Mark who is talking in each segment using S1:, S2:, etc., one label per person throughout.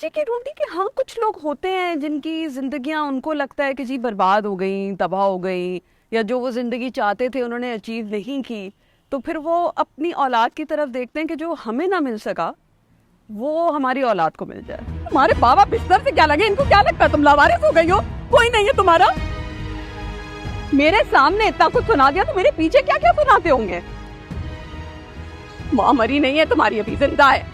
S1: समझे कि ढूंढी कि हाँ कुछ लोग होते हैं जिनकी जिंदगियां उनको लगता है कि जी बर्बाद हो गई, तबाह हो गई, या जो वो जिंदगी चाहते थे उन्होंने अचीव नहीं की, तो फिर वो अपनी औलाद की तरफ देखते हैं कि जो हमें ना मिल सका वो हमारी औलाद को मिल जाए।
S2: तुम्हारे बाबा बिस्तर से क्या लगे, इनको क्या लगता है तुम लावारिस हो गई हो, कोई नहीं है तुम्हारा। मेरे सामने इतना कुछ सुना दिया तो मेरे पीछे क्या क्या सुनाते होंगे। माँ मरी नहीं है तुम्हारी, अभी जिंदा है।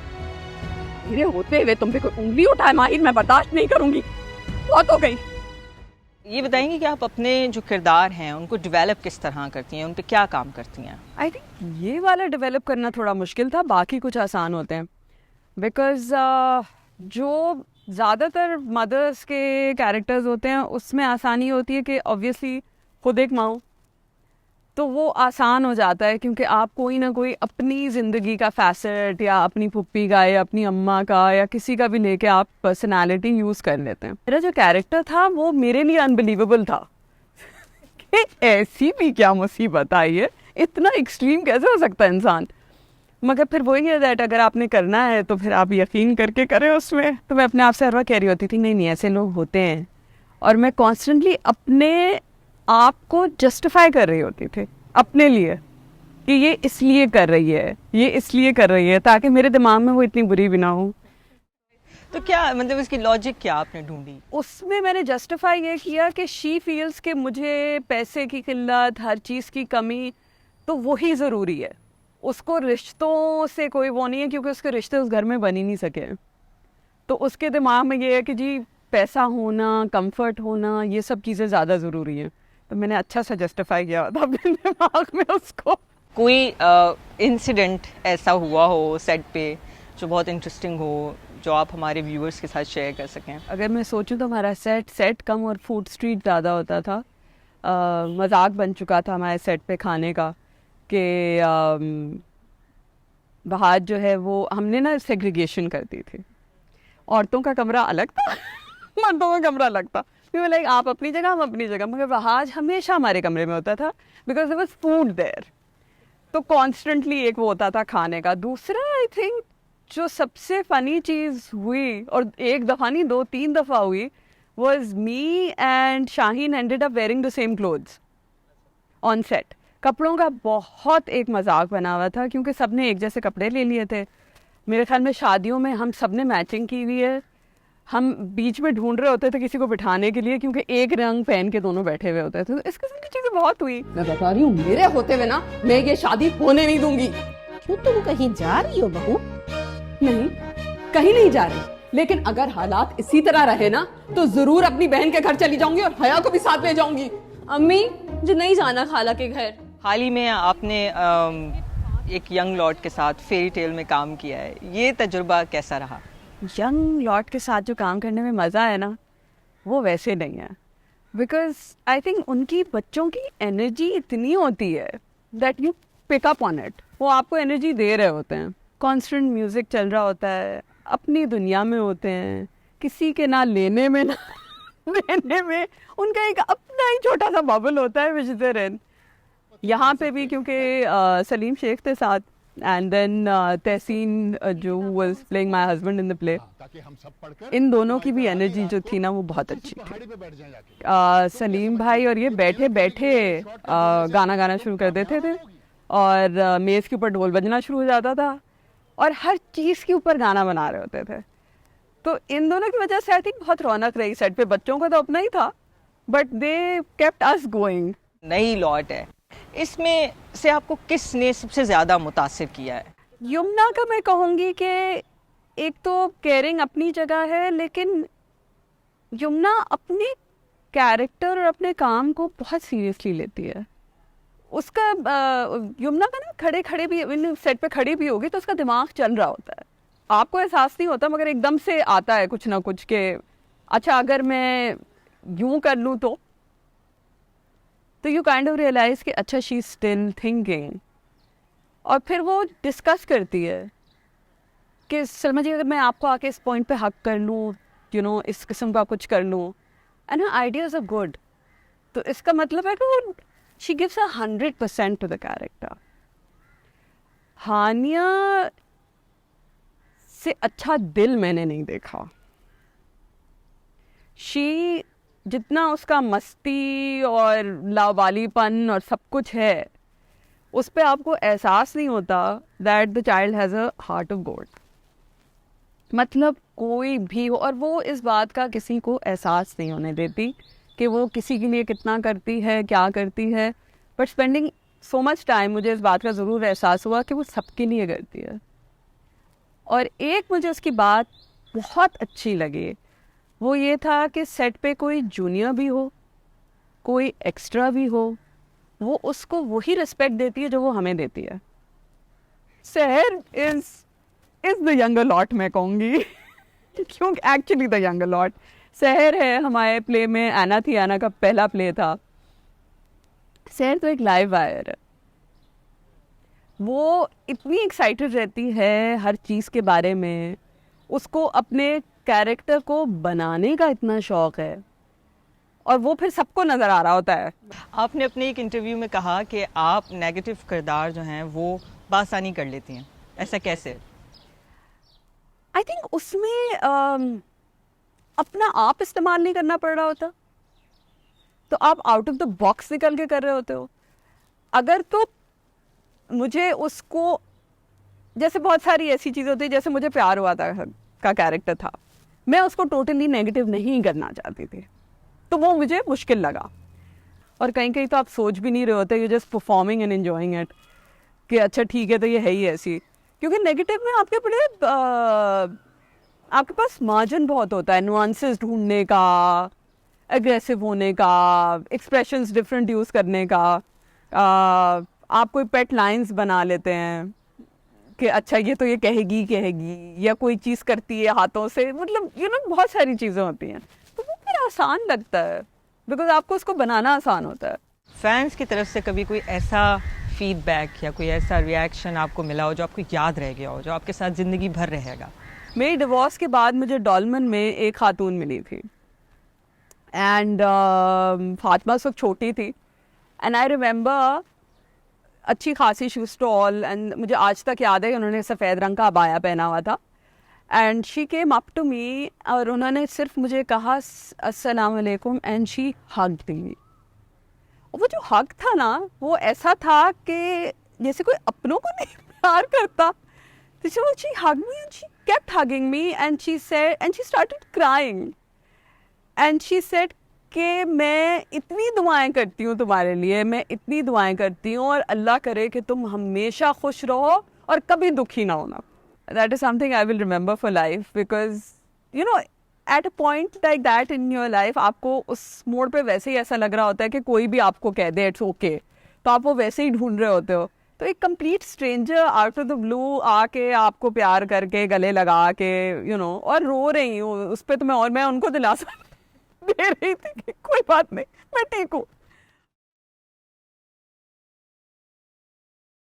S2: मेरे होते हुए तुम पे कोई उंगली उठाए माहिर, मैं बर्दाश्त नहीं करूंगी, बहुत हो गई।
S3: ये बताएंगे कि आप अपने जो किरदार हैं उनको डेवलप किस तरह करती हैं, उन पे क्या काम करती हैं?
S1: आई थिंक ये वाला डेवलप करना थोड़ा मुश्किल था, बाकी कुछ आसान होते हैं। बिकॉज जो ज़्यादातर मदर्स के कैरेक्टर्स होते हैं उसमें आसानी होती है कि ऑब्वियसली खुद एक माँ हो, तो वो आसान हो जाता है क्योंकि आप कोई ना कोई अपनी ज़िंदगी का फैसेट या अपनी पुप्पी का या अपनी अम्मा का या किसी का भी लेके आप पर्सनालिटी यूज़ कर लेते हैं। मेरा जो कैरेक्टर था वो मेरे लिए अनबिलीवेबल था कि ऐसी भी क्या मुसीबत आई है, इतना एक्सट्रीम कैसे हो सकता है इंसान। मगर फिर वही है दैट अगर आपने करना है तो फिर आप यकीन करके करें उसमें। तो मैं अपने आप से हर वक्त कह रही होती थी नहीं नहीं ऐसे लोग होते हैं, और मैं कॉन्स्टेंटली अपने आप को जस्टिफाई कर रही होती थी अपने लिए कि ये इसलिए कर रही है, ये इसलिए कर रही है, ताकि मेरे दिमाग में वो इतनी बुरी भी ना हो।
S3: तो क्या मतलब इसकी लॉजिक क्या आपने ढूंढी?
S1: उसमें मैंने जस्टिफाई ये किया कि शी फील्स कि मुझे पैसे की किल्लत, हर चीज़ की कमी, तो वही ज़रूरी है। उसको रिश्तों से कोई वो नहीं है क्योंकि उसके रिश्ते उस घर में बन ही नहीं सके। तो उसके दिमाग में ये है कि जी पैसा होना, कंफर्ट होना, ये सब चीज़ें ज़्यादा ज़रूरी हैं। तो मैंने अच्छा सा जस्टिफाई किया था अपने दिमाग में उसको।
S3: कोई इंसिडेंट ऐसा हुआ हो सेट पे जो बहुत इंटरेस्टिंग हो, जो आप हमारे व्यूअर्स के साथ शेयर कर सकें?
S1: अगर मैं सोचूं तो हमारा सेट कम और फूड स्ट्रीट ज़्यादा होता था। मजाक बन चुका था हमारे सेट पे खाने का कि बाहर जो है वो हमने ना सेग्रीगेशन कर दी थी। औरतों का कमरा अलग था मर्दों का कमरा अलग था। फिर लाइक आप अपनी जगह, हम अपनी जगह, मगर बाहर हमेशा हमारे कमरे में होता था because there was food there. तो कॉन्स्टेंटली एक वो होता था खाने का। दूसरा आई थिंक जो सबसे फ़नी चीज़ हुई, और एक दफ़ा नहीं 2-3 दफ़ा हुई, was me and Shaheen ended up wearing the same clothes on set. कपड़ों का बहुत एक मजाक बना हुआ था क्योंकि सबने एक जैसे कपड़े ले लिए थे। मेरे ख्याल में शादियों में हम सब ने मैचिंग की हुई है। हम बीच में ढूंढ रहे होते थे किसी को बिठाने के लिए क्योंकि एक रंग पहन के दोनों बैठे हुए होते थे। तो इस किस्म की चीज़ें बहुत हुई।
S2: मैं बता रही हूँ, मेरे होते हुए ना मैं ये शादी होने नहीं दूंगी।
S4: क्यों, तुम कहीं जा रही हो बहू?
S2: नहीं, कहीं नहीं जा रही, लेकिन अगर हालात इसी तरह रहे ना तो जरूर अपनी बहन के घर चली जाऊंगी और हया को भी साथ ले जाऊंगी।
S4: अम्मी मुझे नहीं जाना खाला के घर।
S3: हाल ही में आपने एक यंग लॉर्ड के साथ फेरी टेल में काम किया है, ये तजुर्बा कैसा रहा?
S1: यंग लॉट के साथ जो काम करने में मज़ा है ना वो वैसे नहीं है। बिकॉज आई थिंक उनकी बच्चों की एनर्जी इतनी होती है that you pick up on it. वो आपको एनर्जी दे रहे होते हैं, कॉन्स्टेंट म्यूज़िक चल रहा होता है, अपनी दुनिया में होते हैं, किसी के ना लेने में ना देने में। उनका एक अपना ही छोटा सा बबल होता है विच देयर इन। यहाँ पे भी क्योंकि सलीम शेख थे साथ, एंड देन तहसीन जो was playing my husband in the play, इन दोनों की भी एनर्जी जो थी ना वो बहुत अच्छी थी। सलीम भाई और ये बैठे बैठे गाना गाना शुरू कर देते थे और मेज़ के ऊपर ढोल बजना शुरू हो जाता था और हर चीज़ के ऊपर गाना बना रहे होते थे। तो इन दोनों की वजह से आई थिंक बहुत रौनक रही सेट पे। बच्चों का तो अपना ही था but they kept us going.
S3: नई लॉट है, इसमें से आपको किसने सबसे ज़्यादा मुतासिर किया है?
S1: यमुना का मैं कहूँगी कि एक तो केयरिंग अपनी जगह है, लेकिन यमुना अपने कैरेक्टर और अपने काम को बहुत सीरियसली लेती है। उसका यमुना का ना खड़े खड़े भी सेट पे खड़ी भी होगी तो उसका दिमाग चल रहा होता है, आपको एहसास नहीं होता, मगर एकदम से आता है कुछ ना कुछ के अच्छा अगर मैं यूं कर लूँ तो यू काइंड ऑफ रियलाइज कि अच्छा शी इज स्टिल थिंकिंग। और फिर वो डिस्कस करती है कि सलमा जी अगर मैं आपको आके इस पॉइंट पे हक कर लूँ, यू नो इस किस्म का कुछ कर लूँ, एंड आइडियाज आर गुड, तो इसका मतलब है कि वो she gives 100% to the character. Hania से अच्छा दिल मैंने नहीं देखा शी जितना उसका मस्ती और लावालीपन और सब कुछ है, उस पे आपको एहसास नहीं होता that the child has a heart of gold. मतलब कोई भी हो, और वो इस बात का किसी को एहसास नहीं होने देती कि वो किसी के लिए कितना करती है, क्या करती है. But spending so much time मुझे इस बात का ज़रूर एहसास हुआ कि वो सबके लिए करती है. और एक मुझे उसकी बात बहुत अच्छी लगी, वो ये था कि सेट पे कोई जूनियर भी हो, कोई एक्स्ट्रा भी हो, वो उसको वही रिस्पेक्ट देती है जो वो हमें देती है. सहर इज द यंगर लॉट मैं कहूँगी क्योंकि एक्चुअली द यंगर लॉट. सहर है हमारे प्ले में, एना थी, एना का पहला प्ले था. सहर तो एक लाइव वायर है. वो इतनी एक्साइटेड रहती है हर चीज़ के बारे में, उसको अपने कैरेक्टर को बनाने का इतना शौक है, और वो फिर सबको नज़र आ रहा होता है.
S3: आपने अपने एक इंटरव्यू में कहा कि आप नेगेटिव किरदार जो हैं वो बासानी कर लेती हैं, ऐसा कैसे?
S1: आई थिंक उसमें अपना आप इस्तेमाल नहीं करना पड़ रहा होता, तो आप आउट ऑफ द बॉक्स निकल के कर रहे होते हो. अगर तो मुझे उसको, जैसे बहुत सारी ऐसी चीज़ें होती है, जैसे मुझे प्यार हुआ था का कैरेक्टर था, मैं उसको टोटली नेगेटिव नहीं करना चाहती थी, तो वो मुझे मुश्किल लगा. और कहीं कहीं तो आप सोच भी नहीं रहे होते, you just performing and enjoying it कि अच्छा ठीक है तो ये है ही ऐसी. क्योंकि नेगेटिव में आपके आपके पास मार्जिन बहुत होता है नुआंसेस ढूंढने का, एग्रेसिव होने का, एक्सप्रेशंस डिफरेंट यूज़ करने का. आप कोई पेट लाइंस बना लेते हैं कि अच्छा ये तो ये कहेगी, या कोई चीज़ करती है हाथों से, मतलब बहुत सारी चीज़ें होती हैं. तो वो फिर आसान लगता है बिकॉज आपको उसको बनाना आसान होता है.
S3: फैंस की तरफ से कभी कोई ऐसा फीडबैक या कोई ऐसा रिएक्शन आपको मिला हो जो आपको याद रह गया हो, जो आपके साथ ज़िंदगी भर रहेगा?
S1: मेरी डिवोर्स के बाद मुझे डॉलमन में एक खातून मिली थी, एंड फातिमा उस वक्त छोटी थी, एंड आई रिमेंबर अच्छी खासी शी वाज टॉल, एंड मुझे आज तक याद है उन्होंने सफ़ेद रंग का अबाया पहना हुआ था. And she came up to me और उन्होंने सिर्फ मुझे कहा अस्सलाम वालेकुम, एंड शी हग्ड मी. वो जो हग था ना, वो ऐसा था कि जैसे कोई अपनों को नहीं प्यार करता. So she hugged me and she kept hugging me, and she said, and she started crying, and she said कि मैं इतनी दुआएं करती हूँ तुम्हारे लिए, मैं इतनी दुआएं करती हूँ, और अल्लाह करे कि तुम हमेशा खुश रहो और कभी दुखी ना होना. That is something I will remember for life, because at a point like that in your life आपको उस मोड़ पे वैसे ही ऐसा लग रहा होता है कि कोई भी आपको कह दे इट्स ओके, तो आप वो वैसे ही ढूंढ रहे होते हो. तो एक complete stranger out of the blue आके आपको प्यार करके गले लगा के और रो रही हूँ उस पर, तो मैं उनको दिलासा दे रही थी कि कोई बात नहीं, मैं ठीक हूँ.